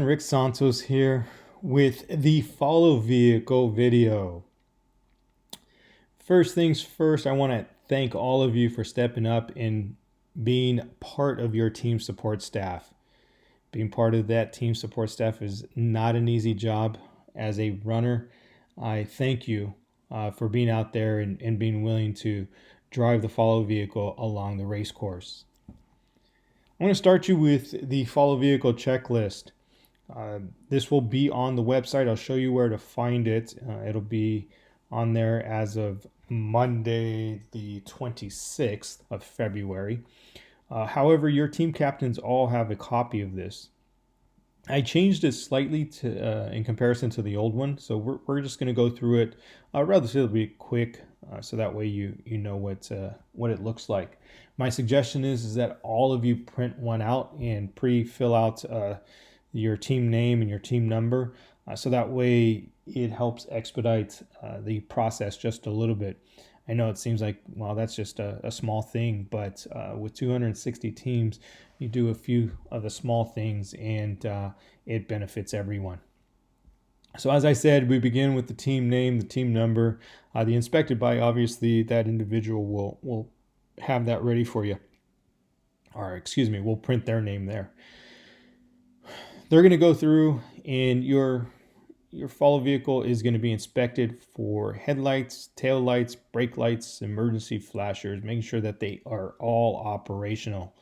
Rick Santos here with the follow vehicle video. First things first, I want to thank all of you for stepping up and being part of your team support staff. Being part of that team support staff is not an easy job. As a runner, I thank you for being out there and being willing to drive the follow vehicle along the race course. I'm going to start you with the follow vehicle checklist. This will be on the website. I'll show you where to find it. It'll be on there as of Monday, the 26th of February. However, your team captains all have a copy of this. I changed it slightly to in comparison to the old one, so we're just going to go through it relatively quick, so that way you know what it looks like. My suggestion is that all of you print one out and pre-fill out your team name and your team number, so that way it helps expedite the process just a little bit. I know it seems like, well, that's just a small thing, but with 260 teams, you do a few of the small things and it benefits everyone. So as I said, we begin with the team name, the team number. The inspected by, obviously, that individual will have that ready for you. Or excuse me, we'll print their name there. They're going to go through, and your follow vehicle is going to be inspected for headlights, tail lights, brake lights, emergency flashers, making sure that they are all operational.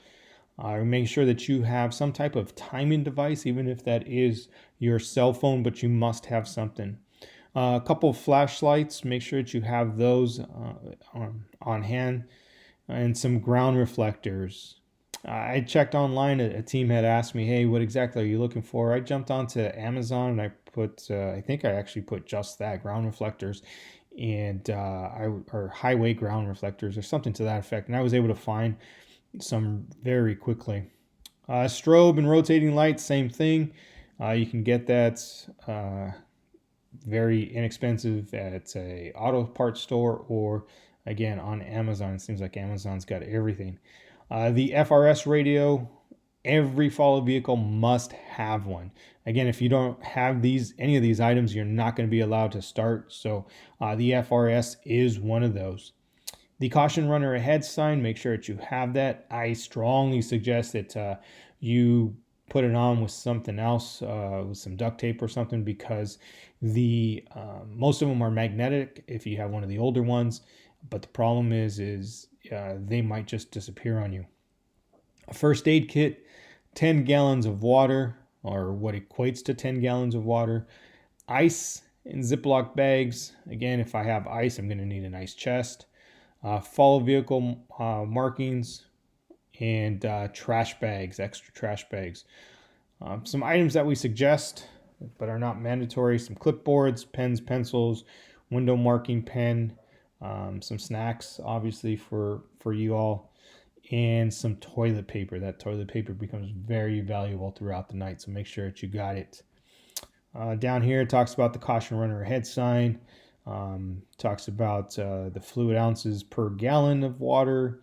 Make sure that you have some type of timing device, even if that is your cell phone, but you must have something. A couple of flashlights, make sure that you have those on hand, and some ground reflectors. I checked online. A team had asked me, "Hey, what exactly are you looking for?" I jumped onto Amazon and I put, I think I actually put just that, ground reflectors, and or highway ground reflectors or something to that effect, and I was able to find some very quickly. Strobe and rotating lights, same thing. You can get that very inexpensive at a auto parts store or again on Amazon. It seems like Amazon's got everything. The FRS radio, every follow vehicle must have one. Again, if you don't have any of these items, you're not going to be allowed to start. So the FRS is one of those. The caution runner ahead sign, make sure that you have that. I strongly suggest that you put it on with something else, with some duct tape or something, because the most of them are magnetic if you have one of the older ones. But the problem is they might just disappear on you. A first aid kit, 10 gallons of water, or what equates to 10 gallons of water, ice in Ziploc bags. Again, if I have ice, I'm going to need an ice chest. Follow vehicle markings, and trash bags, extra trash bags. Some items that we suggest but are not mandatory: some clipboards, pens, pencils, window marking pen, some snacks, obviously, for you all, and some toilet paper. That toilet paper becomes very valuable throughout the night, so make sure that you got it. Down here it talks about the caution runner ahead sign. Talks about the fluid ounces per gallon of water,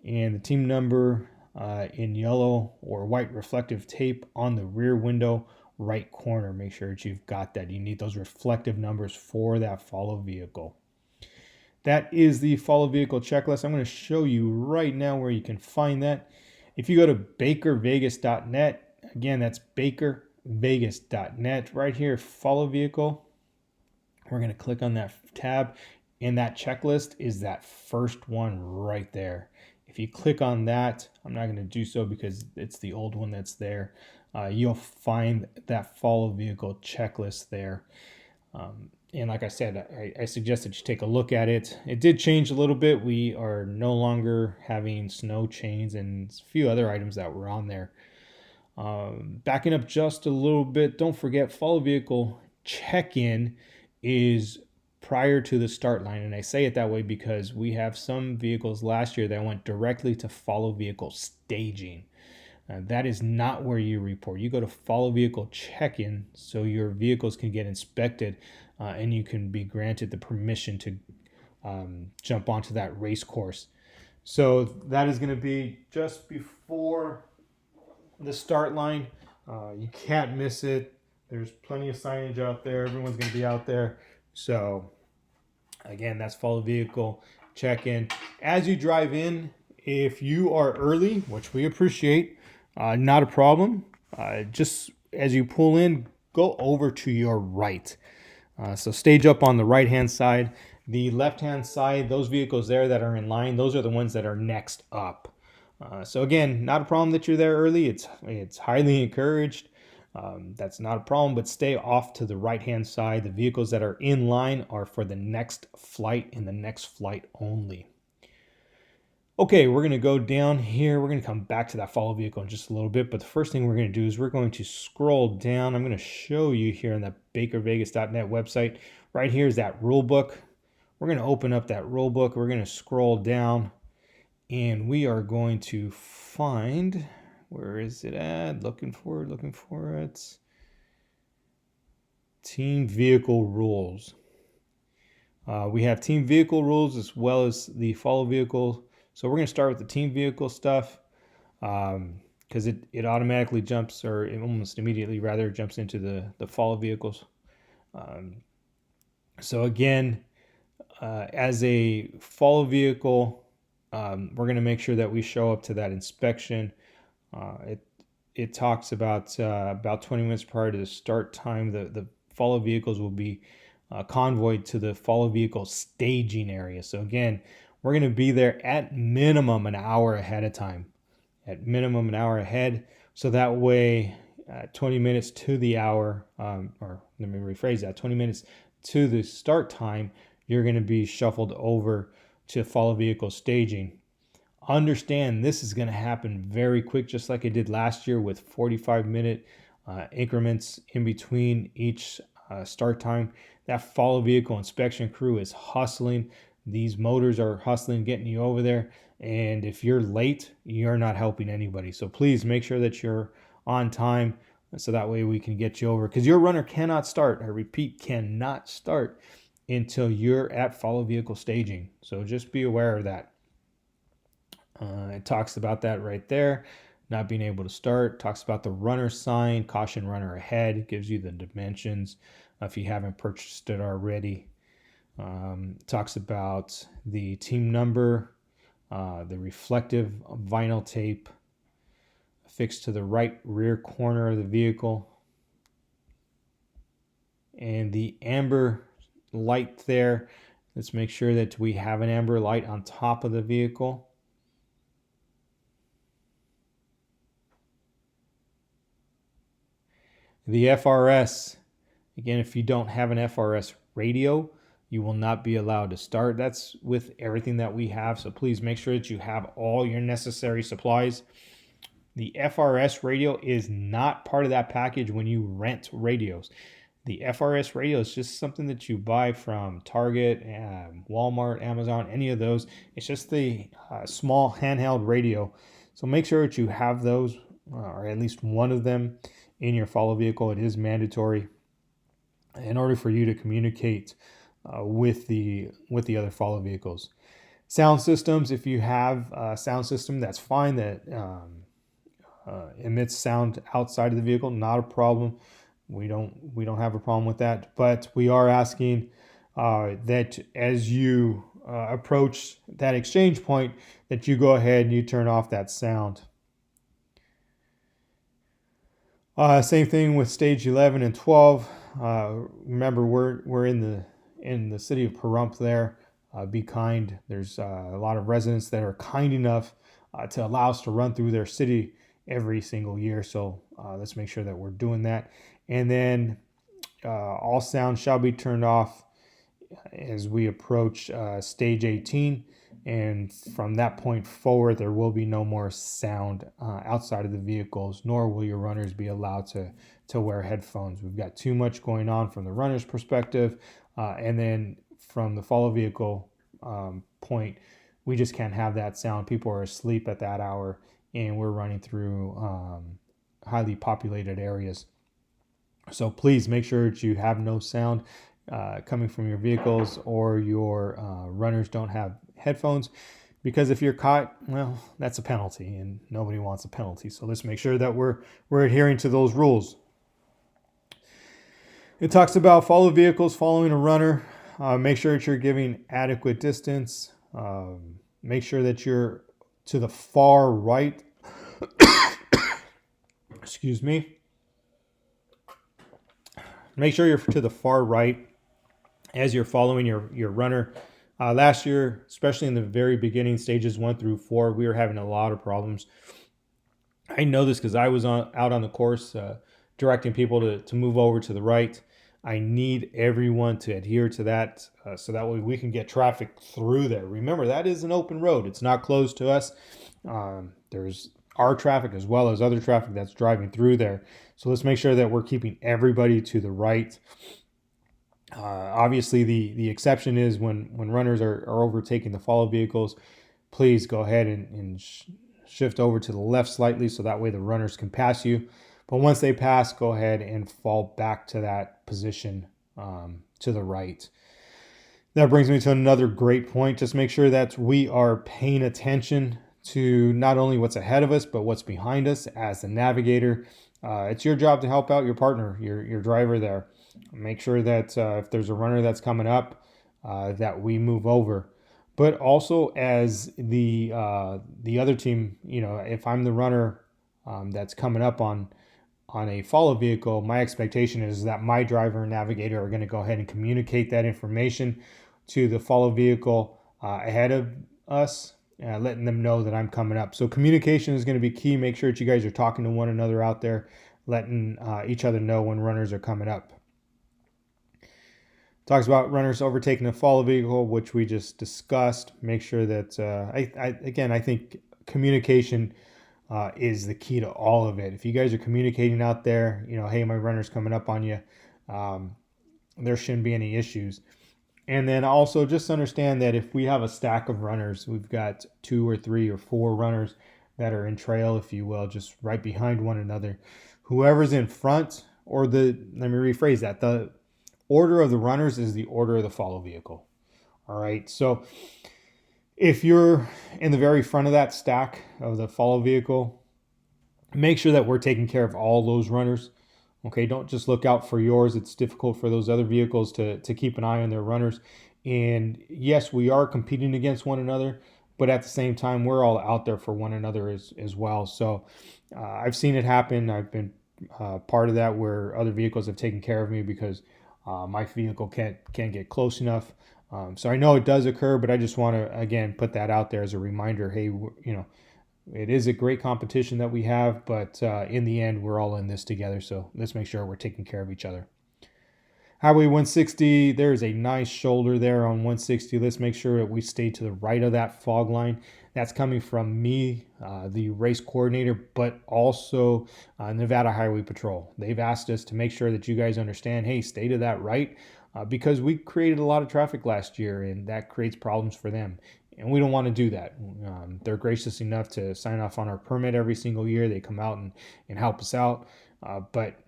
and the team number in yellow or white reflective tape on the rear window right corner. Make sure that you've got that. You need those reflective numbers for that follow vehicle. That is the follow vehicle checklist. I'm going to show you right now where you can find that. If you go to bakervegas.net, again, that's bakervegas.net, right here, follow vehicle. We're going to click on that tab, and that checklist is that first one right there. If you click on that, I'm not going to do so because it's the old one that's there. You'll find that follow vehicle checklist there. And like I said, I suggest that you take a look at it. It did change a little bit. We are no longer having snow chains and a few other items that were on there. Backing up just a little bit, don't forget follow vehicle check-in is prior to the start line. And I say it that way because we have some vehicles last year that went directly to follow vehicle staging. That is not where you report. You go to follow vehicle check-in so your vehicles can get inspected and you can be granted the permission to jump onto that race course. So that is going to be just before the start line. You can't miss it. There's plenty of signage out there. Everyone's going to be out there. So, again, that's follow vehicle check-in. As you drive in, if you are early, which we appreciate, not a problem. Just as you pull in, go over to your right. So stage up on the right-hand side. The left-hand side, those vehicles there that are in line, those are the ones that are next up. So again, not a problem that you're there early. It's highly encouraged. That's not a problem, but stay off to the right-hand side. The vehicles that are in line are for the next flight and the next flight only. Okay, we're going to go down here. We're going to come back to that follow vehicle in just a little bit. But the first thing we're going to do is we're going to scroll down. I'm going to show you here on that bakervegas.net website. Right here is that rule book. We're going to open up that rule book. We're going to scroll down. And we are going to find, where is it at? Looking for it. Team vehicle rules. We have team vehicle rules as well as the follow vehicle. So we're going to start with the team vehicle stuff because it automatically jumps, or it almost immediately rather jumps into the follow vehicles. So again, as a follow vehicle, we're going to make sure that we show up to that inspection. It talks about 20 minutes prior to the start time, the follow vehicles will be convoyed to the follow vehicle staging area. So again, we're going to be there at minimum an hour ahead of time. At minimum an hour ahead. So that way, 20 minutes to the hour, or let me rephrase that, 20 minutes to the start time, you're going to be shuffled over to follow vehicle staging. Understand this is going to happen very quick, just like it did last year with 45-minute increments in between each start time. That follow vehicle inspection crew is hustling. These motors are hustling, getting you over there. And if you're late, you're not helping anybody. So please make sure that you're on time so that way we can get you over. Because your runner cannot start, I repeat, cannot start until you're at follow vehicle staging. So just be aware of that. It talks about that right there. Not being able to start. Talks about the runner sign, caution runner ahead. It gives you the dimensions if you haven't purchased it already. Talks about the team number, the reflective vinyl tape affixed to the right rear corner of the vehicle, and the amber light there. Let's make sure that we have an amber light on top of the vehicle. The FRS, again, if you don't have an FRS radio, you will not be allowed to start. That's with everything that we have, so please make sure that you have all your necessary supplies. The FRS radio is not part of that package when you rent radios. The FRS radio is just something that you buy from Target, Walmart, Amazon, any of those. It's just the small handheld radio. So make sure that you have those, or at least one of them, in your follow vehicle. It is mandatory in order for you to communicate with the other follow vehicles. Sound systems, if you have a sound system that's fine that emits sound outside of the vehicle, not a problem. We don't have a problem with that, but we are asking that as you approach that exchange point, that you go ahead and you turn off that sound. Same thing with stage 11 and 12. Remember, we're in the city of Pahrump there. Be kind. There's a lot of residents that are kind enough to allow us to run through their city every single year. So let's make sure that we're doing that. And then all sound shall be turned off as we approach stage 18. And from that point forward, there will be no more sound outside of the vehicles, nor will your runners be allowed to wear headphones. We've got too much going on from the runner's perspective. And then from the follow vehicle point, we just can't have that sound. People are asleep at that hour, and we're running through highly populated areas. So please make sure that you have no sound coming from your vehicles, or your runners don't have headphones. because if you're caught, well, that's a penalty, and nobody wants a penalty. So let's make sure that we're adhering to those rules. It talks about follow vehicles following a runner. Make sure that you're giving adequate distance. Make sure that you're to the far right. Excuse me. Make sure you're to the far right as you're following your runner. Last year, especially in the very beginning, stages 1 through 4, we were having a lot of problems. I know this because I was out on the course directing people to move over to the right. I need everyone to adhere to that so that way we can get traffic through there. Remember, that is an open road. It's not closed to us. There's our traffic as well as other traffic that's driving through there. So let's make sure that we're keeping everybody to the right. Obviously, the exception is when runners are overtaking the follow vehicles, please go ahead and shift over to the left slightly so that way the runners can pass you. But once they pass, go ahead and fall back to that position to the right. That brings me to another great point. Just make sure that we are paying attention to not only what's ahead of us, but what's behind us as the navigator. It's your job to help out your partner, your driver there. Make sure that if there's a runner that's coming up, that we move over. But also as the other team, if I'm the runner that's coming up on a follow vehicle, my expectation is that my driver and navigator are going to go ahead and communicate that information to the follow vehicle ahead of us, letting them know that I'm coming up. So communication is going to be key. Make sure that you guys are talking to one another out there, letting each other know when runners are coming up. Talks about runners overtaking a follow vehicle, which we just discussed. Make sure that, I think communication is the key to all of it. If you guys are communicating out there, hey, my runner's coming up on you, there shouldn't be any issues. And then also just understand that if we have a stack of runners, we've got 2 or 3 or 4 runners that are in trail, if you will, just right behind one another. Whoever's in front, let me rephrase that, the order of the runners is the order of the follow vehicle. All right, so if you're in the very front of that stack of the follow vehicle, make sure that we're taking care of all those runners. Okay, don't just look out for yours. It's difficult for those other vehicles to keep an eye on their runners. And yes, we are competing against one another, but at the same time, we're all out there for one another as well. So I've seen it happen. I've been part of that where other vehicles have taken care of me because my vehicle can't get close enough. So I know it does occur, but I just want to, again, put that out there as a reminder. Hey, it is a great competition that we have, but in the end, we're all in this together. So let's make sure we're taking care of each other. Highway 160, there's a nice shoulder there on 160. Let's make sure that we stay to the right of that fog line. That's coming from me, the race coordinator, but also Nevada Highway Patrol. They've asked us to make sure that you guys understand, hey, stay to that right, because we created a lot of traffic last year, and that creates problems for them. And we don't want to do that. They're gracious enough to sign off on our permit every single year. They come out and help us out. But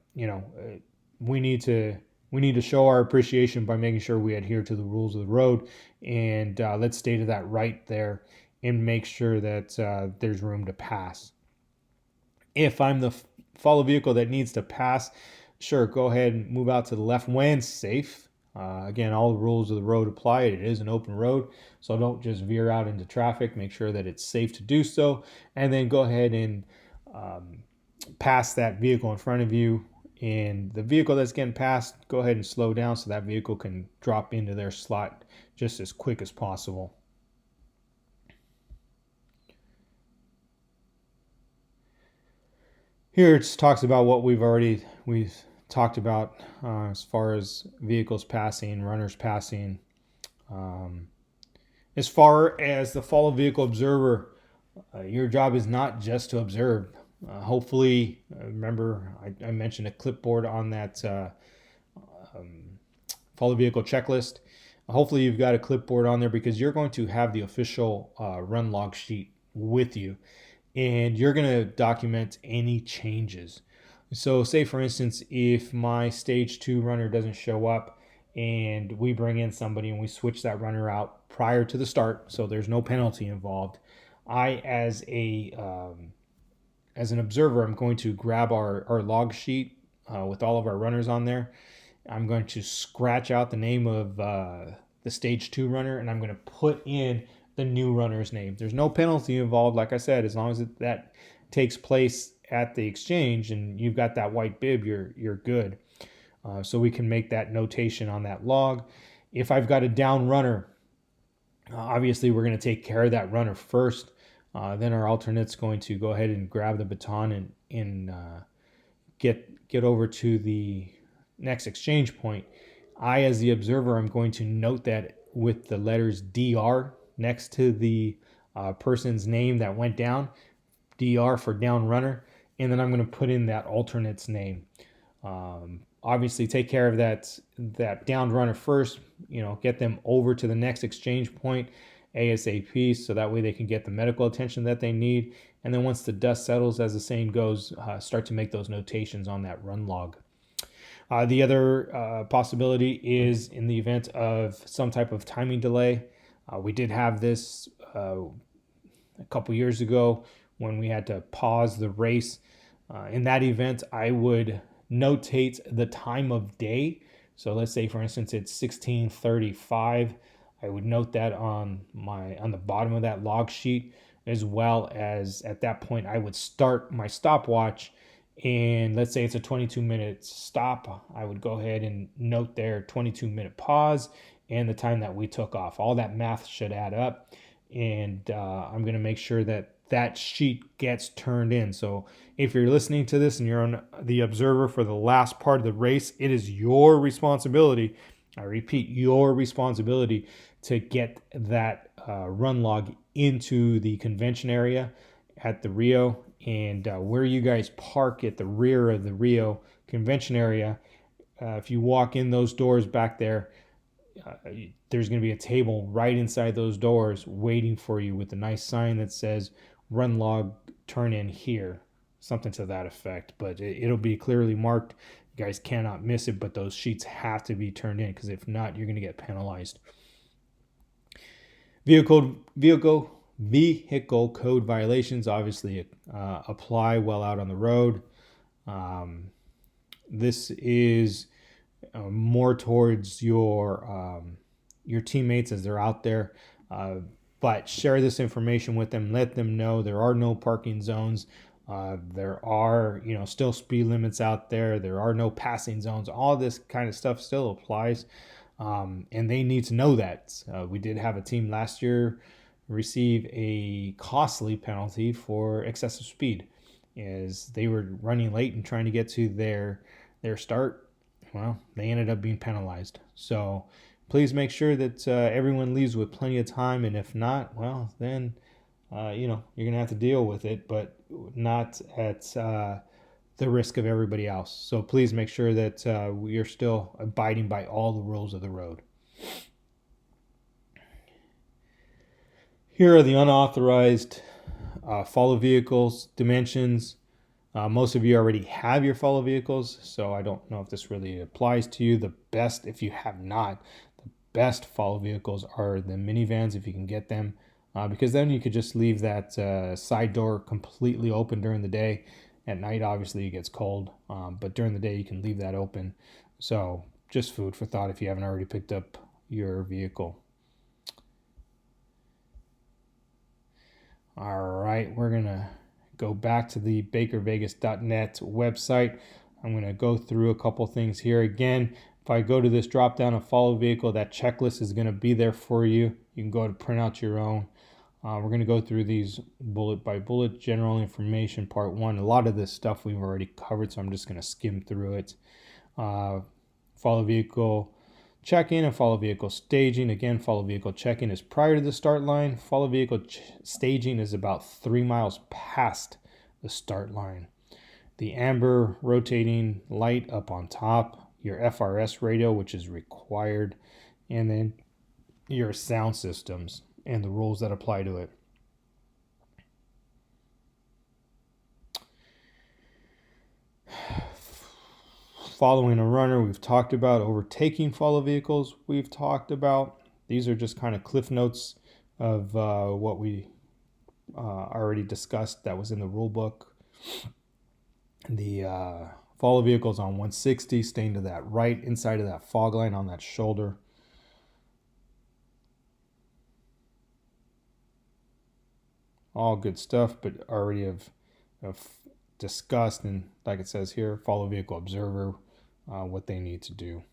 we need to show our appreciation by making sure we adhere to the rules of the road. And let's stay to that right there and make sure that there's room to pass. If I'm the follow vehicle that needs to pass, sure, go ahead and move out to the left when safe. Again, all the rules of the road apply. It is an open road, so don't just veer out into traffic. Make sure that it's safe to do so, and then go ahead and pass that vehicle in front of you. And the vehicle that's getting passed, go ahead and slow down so that vehicle can drop into their slot just as quick as possible. Here it talks about what we've talked about as far as vehicles passing, runners passing. As far as the follow vehicle observer, your job is not just to observe. Hopefully, remember I mentioned a clipboard on that follow vehicle checklist. Hopefully you've got a clipboard on there because you're going to have the official run log sheet with you, and you're going to document any changes. So say, for instance, if my stage 2 runner doesn't show up and we bring in somebody and we switch that runner out prior to the start, so there's no penalty involved. I, as an observer, I'm going to grab our log sheet with all of our runners on there. I'm going to scratch out the name of the stage 2 runner, and I'm going to put in the new runner's name. There's no penalty involved, like I said, as long as that takes place at the exchange and you've got that white bib, you're good. So we can make that notation on that log. If I've got a down runner, obviously we're going to take care of that runner first. Then our alternate's going to go ahead and grab the baton and get over to the next exchange point. I, as the observer, I'm going to note that with the letters DR next to the person's name that went down, DR for down runner, and then I'm going to put in that alternate's name. Obviously, take care of that downed runner first. Get them over to the next exchange point ASAP, so that way they can get the medical attention that they need. And then once the dust settles, as the saying goes, start to make those notations on that run log. The other possibility is in the event of some type of timing delay. We did have this a couple years ago when we had to pause the race. In that event, I would notate the time of day. So let's say, for instance, it's 16:35. I would note that on the bottom of that log sheet, as well as at that point I would start my stopwatch. And let's say it's a 22-minute stop, I would go ahead and note there 22-minute pause and the time that we took off. All that math should add up, and I'm going to make sure that sheet gets turned in. So if you're listening to this and you're on the observer for the last part of the race, it is your responsibility, I repeat, your responsibility to get that run log into the convention area at the Rio. And where you guys park at the rear of the Rio convention area, if you walk in those doors back there, there's going to be a table right inside those doors waiting for you with a nice sign that says run log turn in here, something to that effect. But it'll be clearly marked. You guys cannot miss it, but those sheets have to be turned in, because if not, you're going to get penalized. Vehicle code violations obviously apply well out on the road. This is more towards your teammates as they're out there, but share this information with them. Let them know there are no parking zones. There are still speed limits out there. There are no passing zones. All this kind of stuff still applies. And they need to know that. We did have a team last year receive a costly penalty for excessive speed, as they were running late and trying to get to their start. Well, they ended up being penalized. So please make sure that everyone leaves with plenty of time, and if not, well, then you're gonna have to deal with it, but not at the risk of everybody else. So please make sure that we are still abiding by all the rules of the road. Here are the unauthorized follow vehicles dimensions. Most of you already have your follow vehicles, so I don't know if this really applies to you. The best, if you have not, the best follow vehicles are the minivans if you can get them, because then you could just leave that side door completely open during the day. At night, obviously, it gets cold, but during the day, you can leave that open. So just food for thought if you haven't already picked up your vehicle. All right, we're going to go back to the bakervegas.net website. I'm going to go through a couple things here. Again, if I go to this drop down of follow vehicle, that checklist is going to be there for you. You can go to print out your own. We're going to go through these bullet by bullet. General information, part 1. A lot of this stuff we've already covered, so I'm just going to skim through it. Follow vehicle check-in and follow vehicle staging. Again, follow vehicle check-in is prior to the start line. Follow vehicle staging is about 3 miles past the start line. The amber rotating light up on top. Your FRS radio, which is required. And then your sound systems and the rules that apply to it. Following a runner, we've talked about. Overtaking follow vehicles, we've talked about. These are just kind of cliff notes of what we already discussed that was in the rule book. The follow vehicles on 160, staying to that right inside of that fog line on that shoulder. All good stuff, but already have discussed, and like it says here, follow vehicle observer, what they need to do.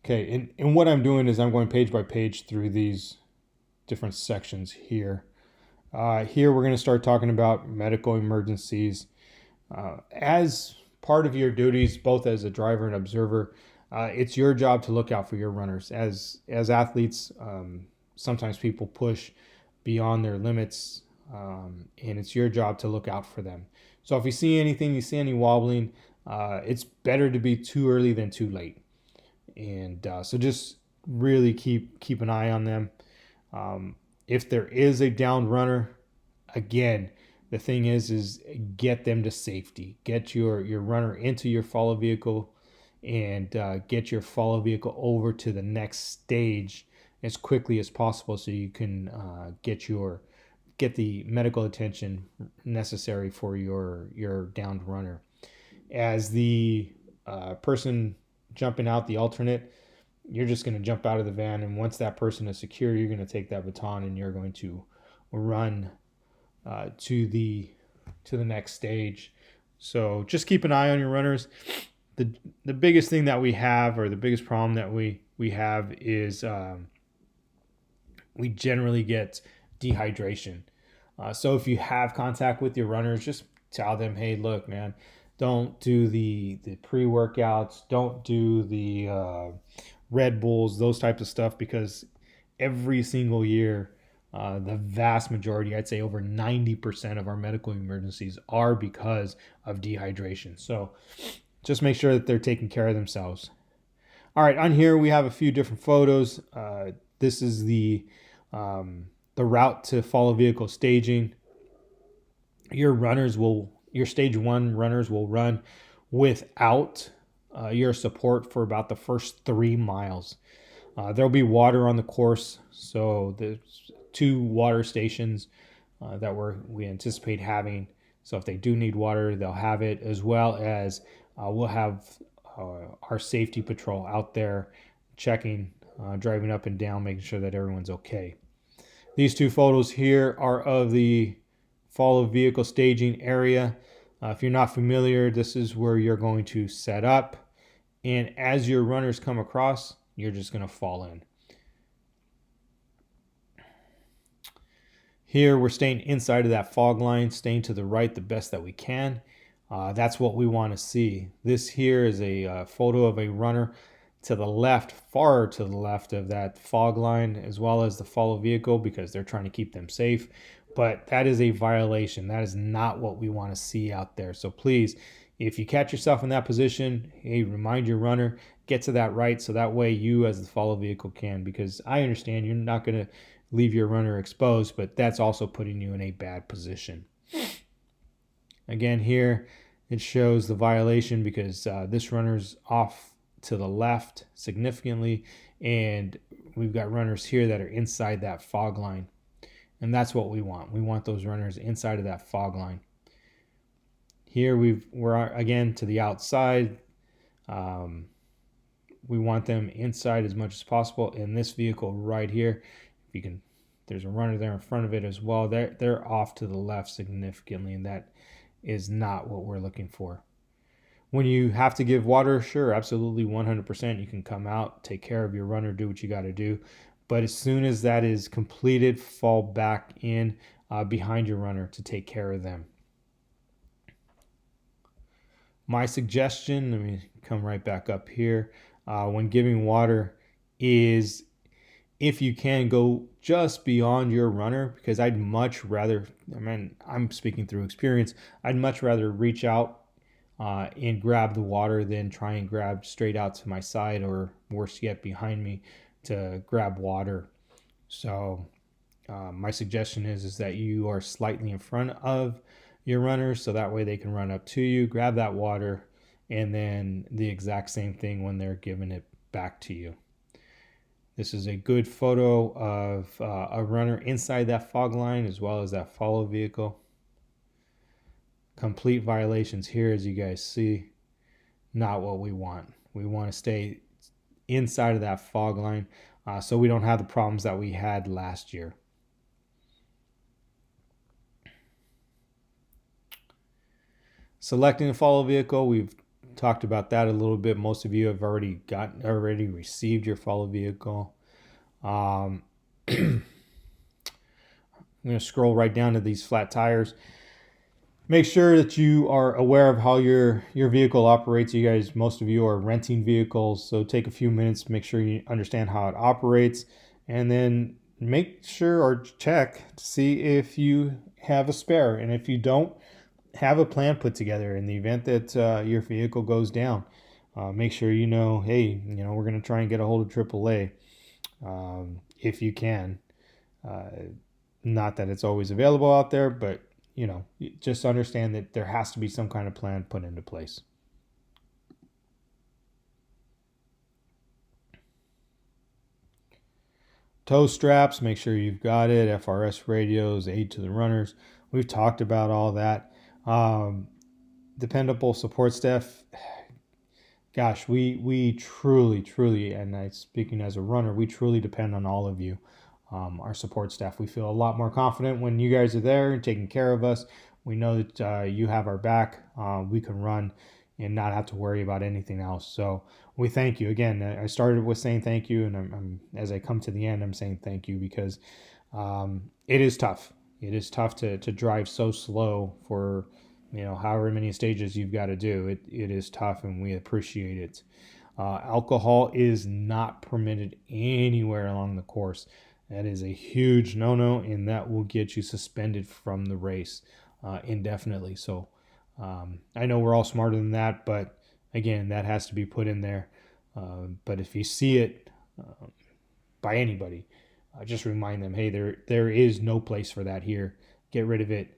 Okay, and what I'm doing is I'm going page by page through these different sections here. Here we're going to start talking about medical emergencies. As part of your duties, both as a driver and observer, it's your job to look out for your runners. As athletes, sometimes people push beyond their limits, and it's your job to look out for them. So if you see anything, you see any wobbling, it's better to be too early than too late. And so just really keep an eye on them. If there is a downed runner, again, the thing is get them to safety. Get your runner into your follow vehicle, and get your follow vehicle over to the next stage as quickly as possible, so you can get the medical attention necessary for your downed runner. As the person jumping out, the alternate, you're just going to jump out of the van, and once that person is secure, you're going to take that baton and you're going to run to the next stage. So just keep an eye on your runners. The biggest thing that we have, or the biggest problem that we have, is we generally get dehydration. So if you have contact with your runners, just tell them, hey, look, man, don't do the pre-workouts, don't do the Red Bulls, those types of stuff, because every single year, the vast majority, I'd say over 90% of our medical emergencies are because of dehydration. So just make sure that they're taking care of themselves. All right, on here we have a few different photos. This is the route to follow vehicle staging. Your stage 1 runners will run without your support for about the first 3 miles. There'll be water on the course, so there's 2 water stations that we anticipate having. So if they do need water, they'll have it, as well as we'll have our safety patrol out there checking, driving up and down, making sure that everyone's okay. These 2 photos here are of the follow vehicle staging area. If you're not familiar, this is where you're going to set up, and as your runners come across, you're just going to fall in. Here we're staying inside of that fog line, staying to the right the best that we can. That's what we want to see. This here is a photo of a runner to the left, far to the left of that fog line, as well as the follow vehicle, because they're trying to keep them safe. But that is a violation. That is not what we want to see out there. So please, if you catch yourself in that position, hey, remind your runner, get to that right, so that way you as the follow vehicle can, because I understand you're not going to leave your runner exposed, but that's also putting you in a bad position. Again, here it shows the violation because this runner's off to the left significantly, and we've got runners here that are inside that fog line, and that's what we want. We want those runners inside of that fog line. Here we're again to the outside. We want them inside as much as possible. In this vehicle right here, if you can, there's a runner there in front of it as well. They're off to the left significantly, and that is not what we're looking for. When you have to give water, sure, absolutely, 100%. You can come out, take care of your runner, do what you got to do. But as soon as that is completed, fall back in behind your runner to take care of them. My suggestion, let me come right back up here, when giving water is, if you can, go just beyond your runner, because I'd much rather, I'm speaking through experience, I'd much rather reach out and grab the water than try and grab straight out to my side, or worse yet, behind me to grab water. So my suggestion is that you are slightly in front of your runners, so that way they can run up to you, grab that water, and then the exact same thing when they're giving it back to you. This is a good photo of a runner inside that fog line as well as that follow vehicle. Complete violations here, as you guys see. Not what we want. We want to stay inside of that fog line so we don't have the problems that we had last year. Selecting a follow vehicle, we've talked about that a little bit. Most of you have already received your follow vehicle. I'm going to scroll right down to these flat tires. Make sure that you are aware of how your vehicle operates. You guys, most of you are renting vehicles, so take a few minutes to make sure you understand how it operates, and then make sure or check to see if you have a spare. And if you don't, have a plan put together in the event that your vehicle goes down. Make sure you know, hey, we're going to try and get a hold of AAA if you can. Not that it's always available out there, but just understand that there has to be some kind of plan put into place. Tow straps, make sure you've got it. FRS radios, aid to the runners. We've talked about all that. Dependable support staff. Gosh, we truly, and I speaking as a runner, we truly depend on all of you, our support staff. We feel a lot more confident when you guys are there and taking care of us. We know that you have our back. We can run and not have to worry about anything else. So we thank you again. I started with saying thank you, and I'm as I come to the end, I'm saying thank you because it is tough. It is tough to drive so slow for however many stages you've got to do. It is tough, and we appreciate it. Alcohol is not permitted anywhere along the course. That is a huge no-no, and that will get you suspended from the race indefinitely. So I know we're all smarter than that, but again, that has to be put in there. But if you see it by anybody, just remind them, hey, there is no place for that here. Get rid of it,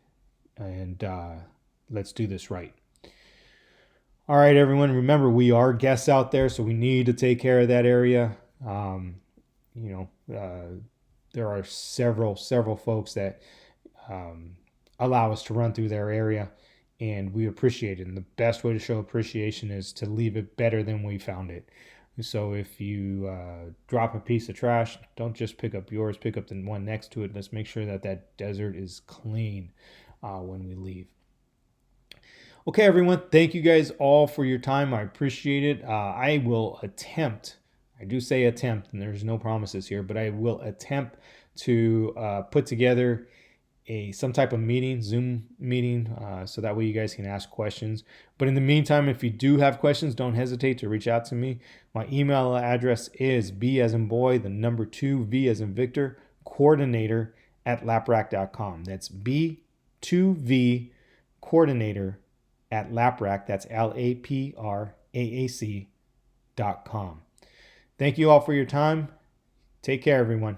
and let's do this right. All right, everyone. Remember, we are guests out there, so we need to take care of that area. There are several folks that allow us to run through their area, and we appreciate it. And the best way to show appreciation is to leave it better than we found it. So if you drop a piece of trash, don't just pick up yours, pick up the one next to it. Let's make sure that desert is clean when we leave. Okay, everyone, thank you guys all for your time. I appreciate it. I will attempt, I do say attempt, and there's no promises here, but I will attempt to put together some type of meeting, Zoom meeting, so that way you guys can ask questions. But in the meantime, if you do have questions, don't hesitate to reach out to me. My email address is B as in boy, the number 2, V as in Victor, coordinator @laprac.com. That's B2V coordinator @laprac. That's LAPRAAC.com. Thank you all for your time. Take care, everyone.